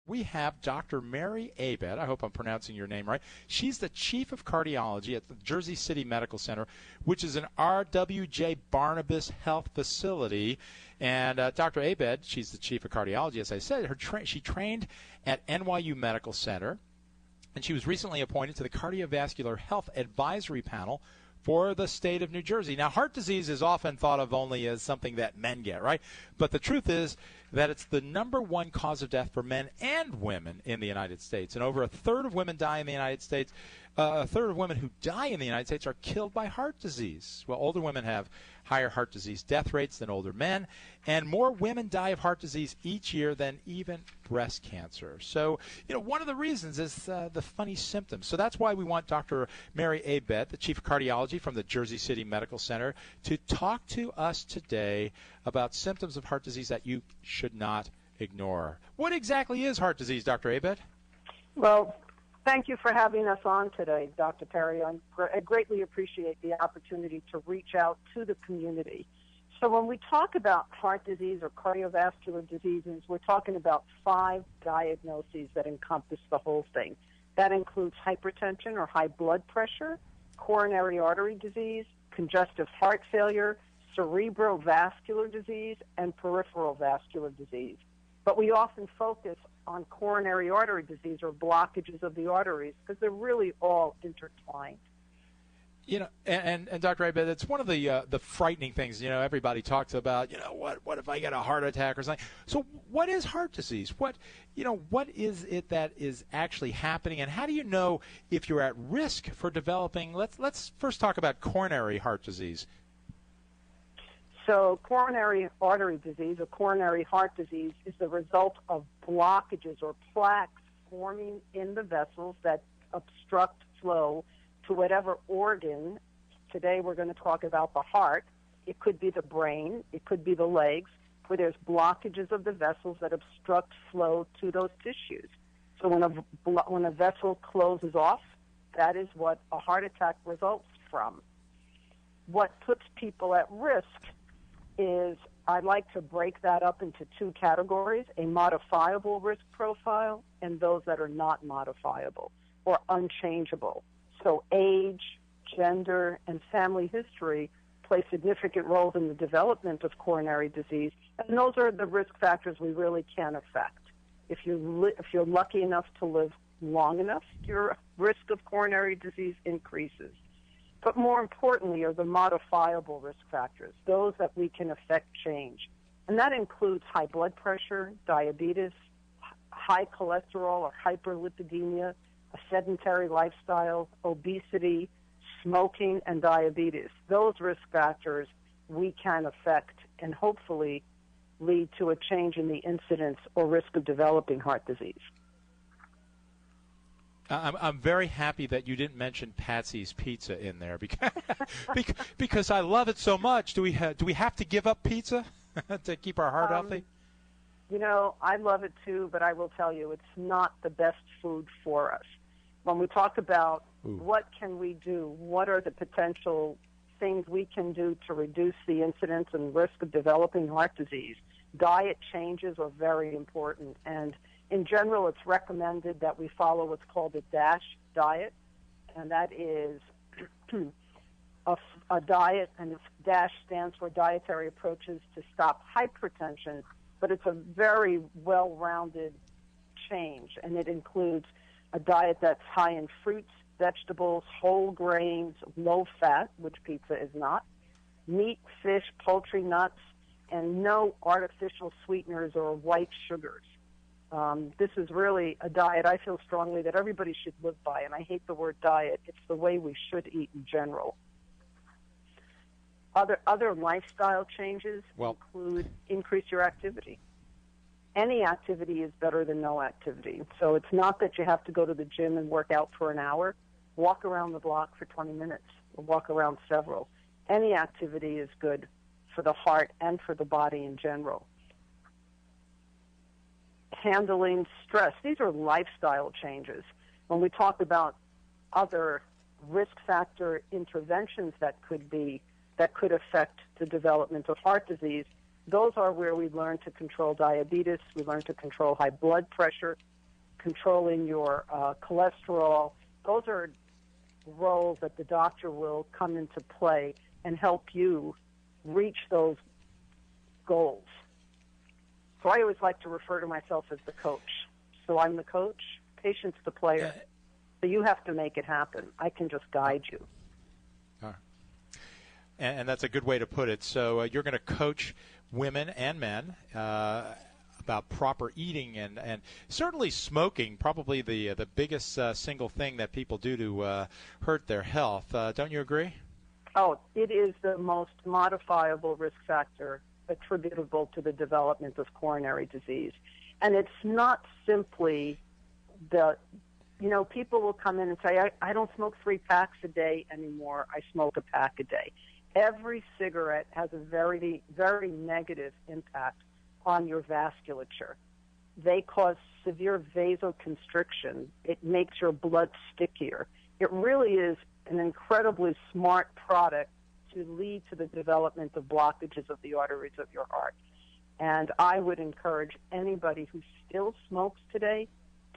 We have Dr. Mary Abed. I hope I'm pronouncing your name right. She's the Chief of Cardiology at the Jersey City Medical Center, which is an RWJBarnabas Health facility. And Dr. Abed, she's the Chief of Cardiology, as I said. She trained at NYU Medical Center, and she was recently appointed to the Cardiovascular Health Advisory Panel for the state of New Jersey. Now, heart disease is often thought of only as something that men get, right? But the truth is that it's the #1 cause of death for men and women in the United States. And over a third of women die in the United States. A third of women who die in the United States are killed by heart disease. Well, older women have higher heart disease death rates than older men, and more women die of heart disease each year than even breast cancer. So, one of the reasons is the funny symptoms. So that's why we want Dr. Mary Abed, the Chief of Cardiology from the Jersey City Medical Center, to talk to us today about symptoms of heart disease that you should not ignore. What exactly is heart disease, Dr. Abed? Well, thank you for having us on today, Dr. Perry. I greatly appreciate the opportunity to reach out to the community. So when we talk about heart disease or cardiovascular diseases, we're talking about 5 diagnoses that encompass the whole thing. That includes hypertension or high blood pressure, coronary artery disease, congestive heart failure, cerebrovascular disease, and peripheral vascular disease. But we often focus on coronary artery disease or blockages of the arteries because they're really all intertwined. And Dr. Abed, it's one of the frightening things. Everybody talks about. What if I get a heart attack or something? So, what is heart disease? What is it that is actually happening, and how do you know if you're at risk for developing? Let's first talk about coronary heart disease. So, coronary artery disease or coronary heart disease is the result of blockages or plaques forming in the vessels that obstruct flow to whatever organ. Today we're going to talk about the heart. It could be the brain. It could be the legs, where there's blockages of the vessels that obstruct flow to those tissues. So when a vessel closes off, that is what a heart attack results from. What puts people at risk is, I'd like to break that up into 2 categories, a modifiable risk profile and those that are not modifiable or unchangeable. So age, gender, and family history play significant roles in the development of coronary disease, and those are the risk factors we really can affect. If you're lucky enough to live long enough, your risk of coronary disease increases. But more importantly are the modifiable risk factors, those that we can affect change. And that includes high blood pressure, diabetes, high cholesterol or hyperlipidemia, a sedentary lifestyle, obesity, smoking, and diabetes. Those risk factors we can affect and hopefully lead to a change in the incidence or risk of developing heart disease. I'm very happy that you didn't mention Patsy's Pizza in there because I love it so much. Do we have to give up pizza to keep our heart healthy? I love it too, but I will tell you it's not the best food for us. When we talk about what can we do, what are the potential things we can do to reduce the incidence and risk of developing heart disease, diet changes are very important. And in general, it's recommended that we follow what's called a DASH diet, and that is a diet, and DASH stands for Dietary Approaches to Stop Hypertension, but it's a very well-rounded change, and it includes a diet that's high in fruits, vegetables, whole grains, low fat, which pizza is not, meat, fish, poultry, nuts, and no artificial sweeteners or white sugars. This is really a diet I feel strongly that everybody should live by, and I hate the word diet. It's the way we should eat in general. Other lifestyle changes include increase your activity. Any activity is better than no activity. So it's not that you have to go to the gym and work out for an hour. Walk around the block for 20 minutes or walk around several. Any activity is good for the heart and for the body in general. Handling stress. These are lifestyle changes. When we talk about other risk factor interventions that could affect the development of heart disease, those are where we learn to control diabetes, we learn to control high blood pressure, controlling your cholesterol. Those are roles that the doctor will come into play and help you reach those goals. So I always like to refer to myself as the coach. So I'm the coach, patient's the player. So you have to make it happen. I can just guide you. All right. And that's a good way to put it. So you're going to coach women and men about proper eating and certainly smoking, probably the biggest single thing that people do to hurt their health. Don't you agree? Oh, it is the most modifiable risk factor attributable to the development of coronary disease. And it's not simply people will come in and say, I don't smoke 3 packs a day anymore. I smoke a pack a day. Every cigarette has a very, very negative impact on your vasculature. They cause severe vasoconstriction. It makes your blood stickier. It really is an incredibly smart product to lead to the development of blockages of the arteries of your heart. And I would encourage anybody who still smokes today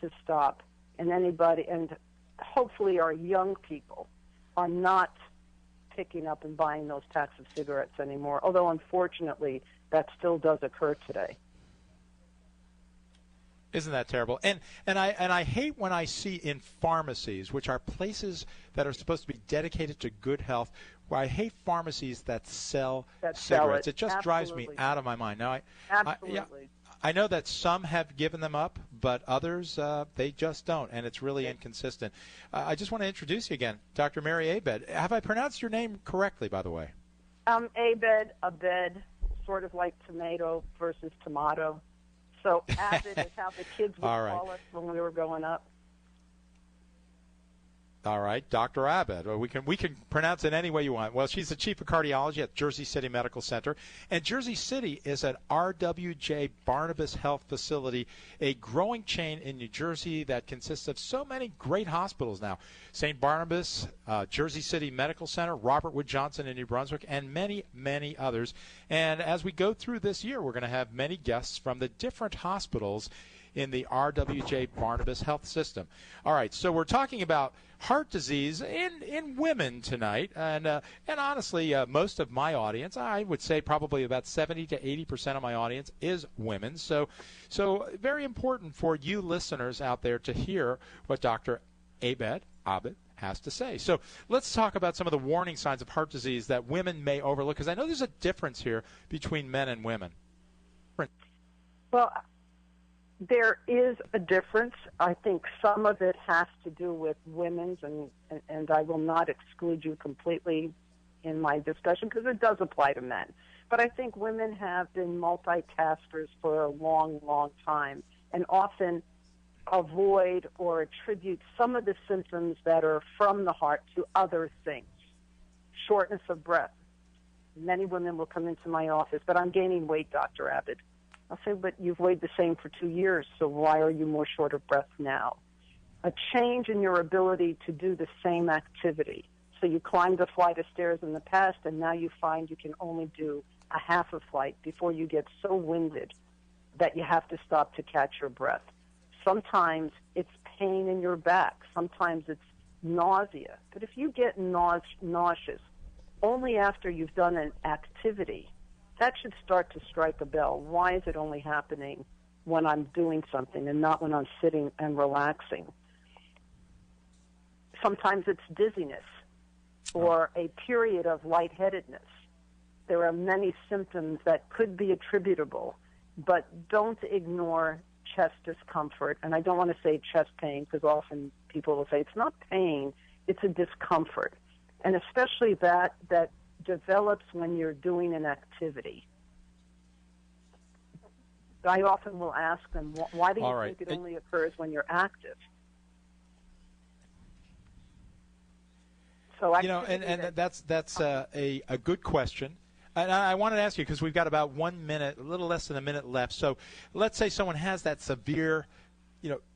to stop. And hopefully our young people are not picking up and buying those packs of cigarettes anymore, although unfortunately that still does occur today. Isn't that terrible? And I hate when I see in pharmacies, which are places that are supposed to be dedicated to good health, where I hate pharmacies that sell cigarettes. It just drives me out of my mind. Now, I know that some have given them up, but others, they just don't, and it's really inconsistent. I just want to introduce you again, Dr. Mary Abed. Have I pronounced your name correctly, by the way? Abed, sort of like tomato versus tomato. So Abed is how the kids would call us when we were growing up. All right, Dr. Abed. Well, we can pronounce it any way you want. Well, she's the chief of cardiology at Jersey City Medical Center, and Jersey City is an RWJBarnabas Health facility, a growing chain in New Jersey that consists of so many great hospitals now: St. Barnabas, Jersey City Medical Center, Robert Wood Johnson in New Brunswick, and many, many others. And as we go through this year, we're going to have many guests from the different hospitals in the RWJBarnabas Health system. All right, so we're talking about heart disease in women tonight, and honestly, most of my audience, I would say probably about 70 to 80% of my audience is women. So very important for you listeners out there to hear what Dr. Abed has to say. So let's talk about some of the warning signs of heart disease that women may overlook, because I know there's a difference here between men and women. Well, there is a difference. I think some of it has to do with women's, and I will not exclude you completely in my discussion because it does apply to men. But I think women have been multitaskers for a long, long time and often avoid or attribute some of the symptoms that are from the heart to other things. Shortness of breath. Many women will come into my office, but I'm gaining weight, Dr. Abed. I'll say, but you've weighed the same for 2 years, so why are you more short of breath now? A change in your ability to do the same activity. So you climbed a flight of stairs in the past, and now you find you can only do a half a flight before you get so winded that you have to stop to catch your breath. Sometimes it's pain in your back. Sometimes it's nausea. But if you get nauseous only after you've done an activity, that should start to strike a bell. Why is it only happening when I'm doing something and not when I'm sitting and relaxing? Sometimes it's dizziness or a period of lightheadedness. There are many symptoms that could be attributable, but don't ignore chest discomfort. And I don't want to say chest pain because often people will say it's not pain, it's a discomfort. And especially that develops when you're doing an activity. I often will ask them, why do you think it only occurs when you're active? So that's a good question. And I wanted to ask you, because we've got about 1 minute, a little less than a minute left. So let's say someone has that severe,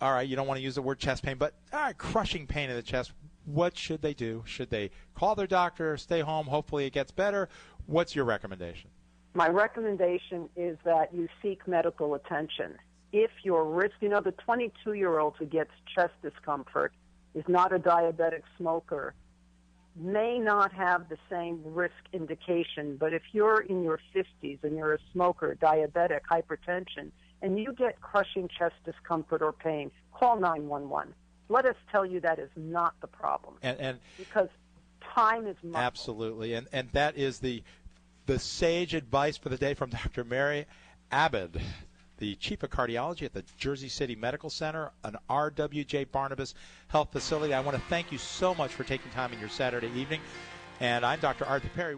all right, you don't want to use the word chest pain, but crushing pain in the chest. What should they do? Should they call their doctor, stay home, hopefully it gets better? What's your recommendation? My recommendation is that you seek medical attention. if your risk, the 22-year-old who gets chest discomfort is not a diabetic smoker, may not have the same risk indication. But if you're in your 50s and you're a smoker, diabetic, hypertension, and you get crushing chest discomfort or pain, call 911. Let us tell you that is not the problem. And because time is muscle. Absolutely. And that is the sage advice for the day from Dr. Mary Abed, the Chief of Cardiology at the Jersey City Medical Center, an RWJBarnabas Health facility. I want to thank you so much for taking time in your Saturday evening. And I'm Dr. Arthur Perry.